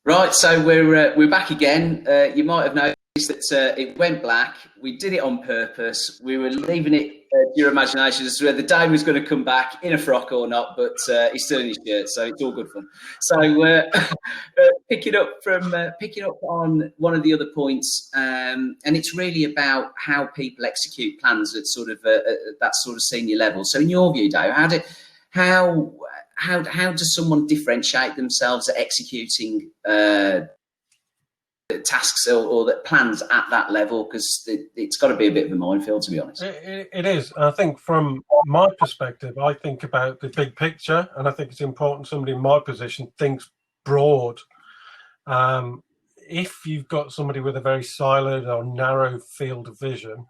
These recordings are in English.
Right, so we're back again. You might have noticed that it went black. We did it on purpose. We were leaving it to your imagination as to whether Dave was going to come back in a frock or not, but he's still in his shirt, so it's all good fun. So picking up on one of the other points, and it's really about how people execute plans at sort of that sort of senior level. So, in your view, Dave, how does someone differentiate themselves at executing tasks or that plans at that level? Because it's got to be a bit of a minefield, to be honest. It is. I think from my perspective, I think about the big picture, and I think it's important somebody in my position thinks broad. If you've got somebody with a very siloed or narrow field of vision,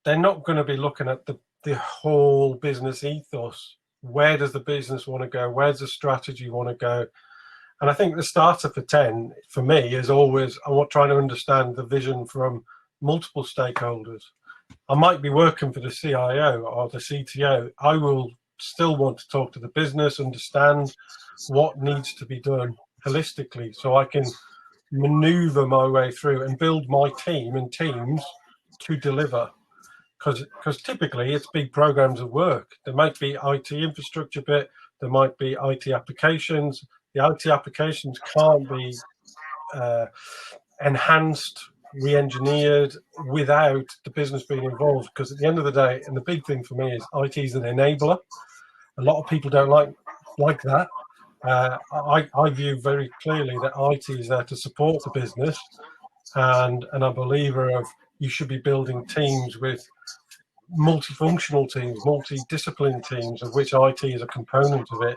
they're not going to be looking at the whole business ethos. Where does the business want to go? Where's the strategy want to go? And I think the starter for 10, for me, is always trying to understand the vision from multiple stakeholders. I might be working for the CIO or the CTO. I will still want to talk to the business, understand what needs to be done holistically so I can maneuver my way through and build my team and teams to deliver. Because typically it's big programs of work. There might be IT infrastructure bit, there might be IT applications. The IT applications can't be enhanced, re-engineered without the business being involved. Because at the end of the day, and the big thing for me is IT is an enabler. A lot of people don't like that. I view very clearly that IT is there to support the business, and I'm a believer of you should be building teams with multifunctional teams, multidiscipline teams, of which IT is a component of it,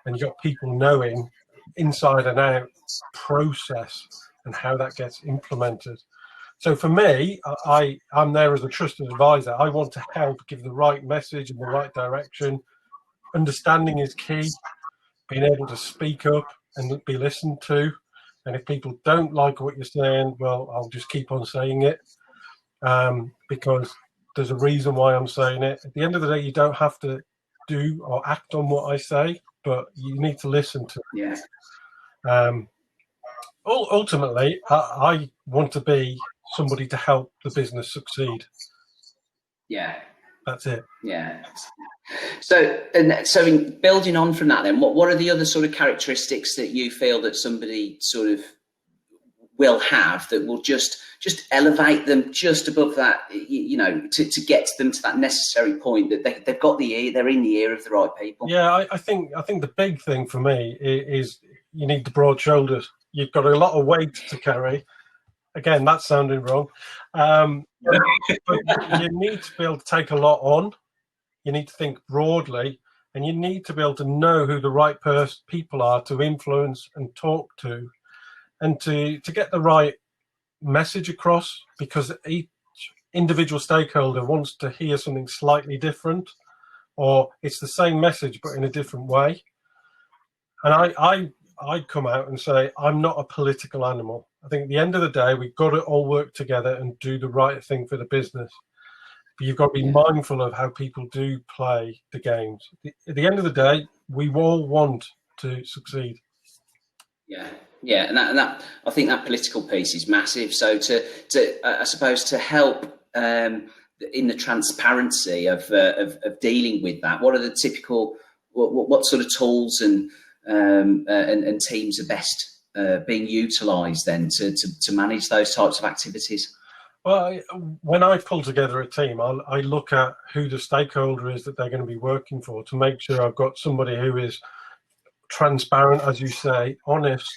and you've got people knowing inside and out process and how that gets implemented. So for me, I'm there as a trusted advisor. I want to help give the right message in the right direction. Understanding is key. Being able to speak up and be listened to. And if people don't like what you're saying, well, I'll just keep on saying it, because there's a reason why I'm saying it. At the end of the day, you don't have to do or act on what I say, but you need to listen to it. Yeah. Ultimately, I want to be somebody to help the business succeed. Yeah. That's it. Yeah. So in building on from that, then, what are the other sort of characteristics that you feel that somebody sort of will have that will just elevate them just above that, to get them to that necessary point that they've got they're in the ear of the right people? Yeah, I think the big thing for me is you need the broad shoulders. You've got a lot of weight to carry. Again, that's sounding wrong. But you need to be able to take a lot on. You need to think broadly, and you need to be able to know who the right people are to influence and talk to, and to get the right message across, because each individual stakeholder wants to hear something slightly different, or it's the same message but in a different way. And I come out and say, I'm not a political animal. I think at the end of the day, we've got to all work together and do the right thing for the business. But you've got to be mindful of how people do play the games. At the end of the day, we all want to succeed. Yeah, and that I think that political piece is massive. So I suppose to help in the transparency of dealing with that, what are the typical what sort of tools and teams are best being utilised then to manage those types of activities? Well, when I pull together a team, I look at who the stakeholder is that they're going to be working for, to make sure I've got somebody who is transparent, as you say, honest,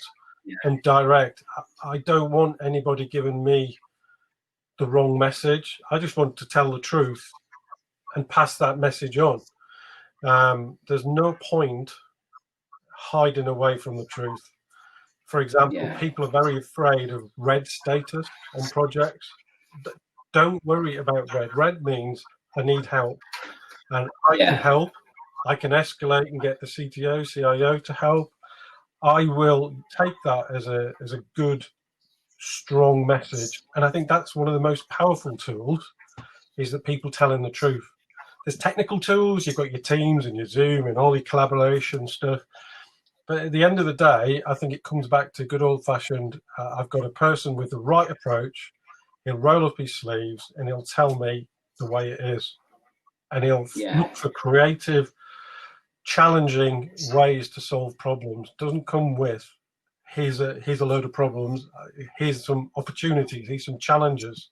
and direct. I don't want anybody giving me the wrong message. I just want to tell the truth and pass that message on. There's no point hiding away from the truth. For example, people are very afraid of red status on projects. Don't worry about red. Red means I need help, and I can help. I can escalate and get the CTO, CIO to help. I will take that as a good, strong message. And I think that's one of the most powerful tools, is that people telling the truth. There's technical tools. You've got your Teams and your Zoom and all your collaboration stuff. But at the end of the day, I think it comes back to good old-fashioned, I've got a person with the right approach. He'll roll up his sleeves and he'll tell me the way it is. And he'll look for creative, challenging ways to solve problems. Doesn't come with, here's a load of problems, here's some opportunities, here's some challenges,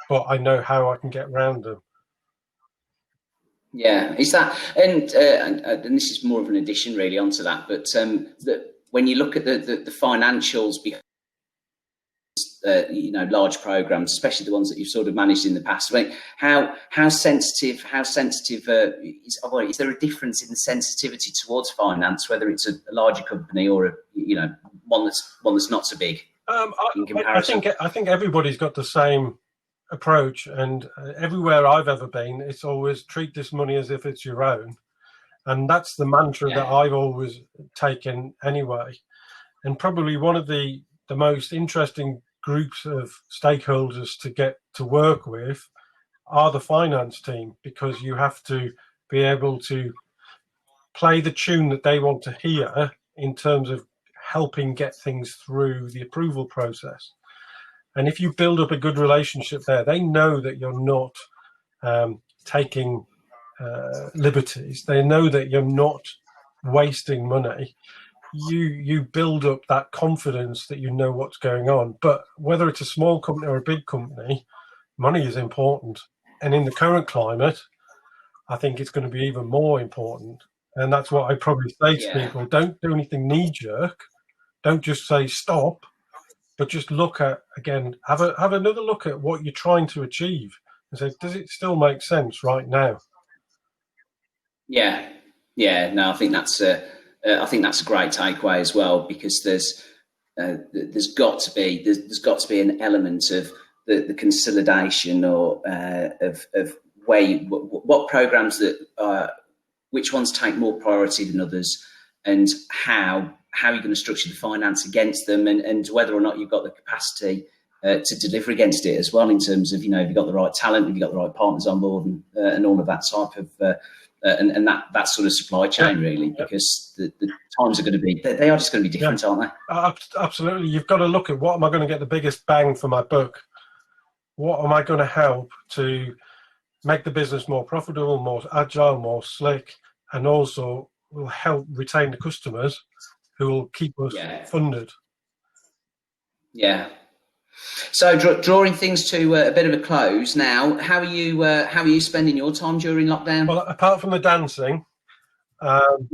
but I know how I can get around them. Yeah, is that, and this is more of an addition really onto that, but when you look at the financials, large programs, especially the ones that you've sort of managed in the past, I mean, how sensitive is there a difference in the sensitivity towards finance, whether it's a larger company or one that's not so big? In comparison? I think everybody's got the same approach, and everywhere I've ever been, it's always treat this money as if it's your own, and that's the mantra that I've always taken anyway. And probably one of the most interesting groups of stakeholders to get to work with are the finance team, because you have to be able to play the tune that they want to hear in terms of helping get things through the approval process. And if you build up a good relationship there, they know that you're not taking liberties. They know that you're not wasting money. You build up that confidence that you know what's going on. But whether it's a small company or a big company, money is important. And in the current climate, I think it's going to be even more important. And that's what I probably say to people. Don't do anything knee-jerk. Don't just say stop, but just look at, again, have another look at what you're trying to achieve and say, does it still make sense right now? Yeah. No, I think that's a great takeaway as well, because there's got to be an element of the consolidation or of what programs that which ones take more priority than others, and how you're going to structure the finance against them, and whether or not you've got the capacity to deliver against it as well, in terms of, have you got the right talent, have you got the right partners on board, and all of that type of and that sort of supply chain, really, because the times are going to be, they are just going to be different, aren't they? Absolutely. You've got to look at, what am I going to get the biggest bang for my buck? What am I going to help to make the business more profitable, more agile, more slick, and also will help retain the customers who will keep us funded. Yeah. So drawing things to a bit of a close now, how are you spending your time during lockdown? Well, apart from the dancing, I'm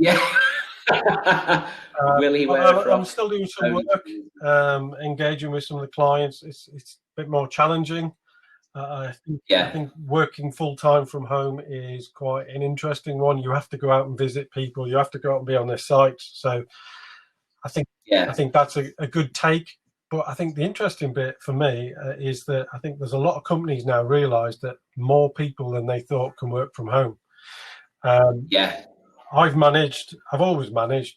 still doing some work, engaging with some of the clients. It's a bit more challenging. I think working full-time from home is quite an interesting one. You have to go out and visit people. You have to go out and be on their sites. So I think that's a good take. But I think the interesting bit for me is that I think there's a lot of companies now realise that more people than they thought can work from home. I've always managed,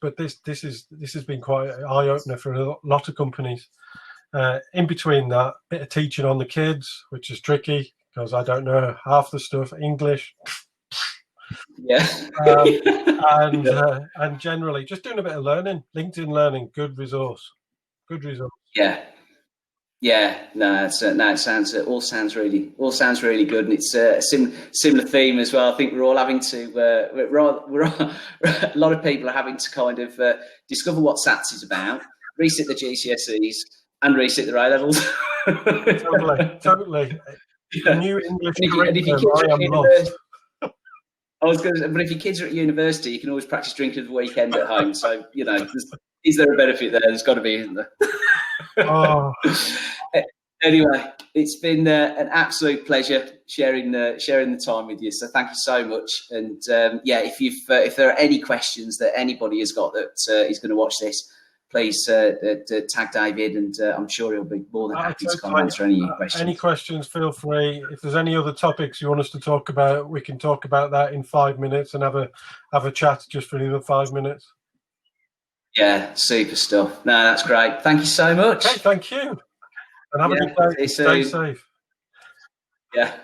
but this has been quite an eye-opener for a lot of companies. In between that, bit of teaching on the kids, which is tricky because I don't know half the stuff. English, and generally just doing a bit of learning. LinkedIn Learning, good resource. No, it all sounds really good, and it's a similar theme as well. I think we're all having to a lot of people are having to kind of discover what SATs is about, resit the GCSEs, and resit the A levels. Totally. New English I was going to say, but if your kids are at university, you can always practice drinking at the weekend at home. So, is there a benefit there? There's got to be, isn't there? Oh. Anyway, it's been an absolute pleasure sharing the time with you. So thank you so much. And if there are any questions that anybody has got that is going to watch this, please tag David, and I'm sure he'll be more than happy to come answer any questions. Any questions, feel free. If there's any other topics you want us to talk about, we can talk about that in 5 minutes and have a chat just for another 5 minutes. Yeah, super stuff. No, that's great. Thank you so much. Okay, thank you. And have a good day. Stay safe. Yeah.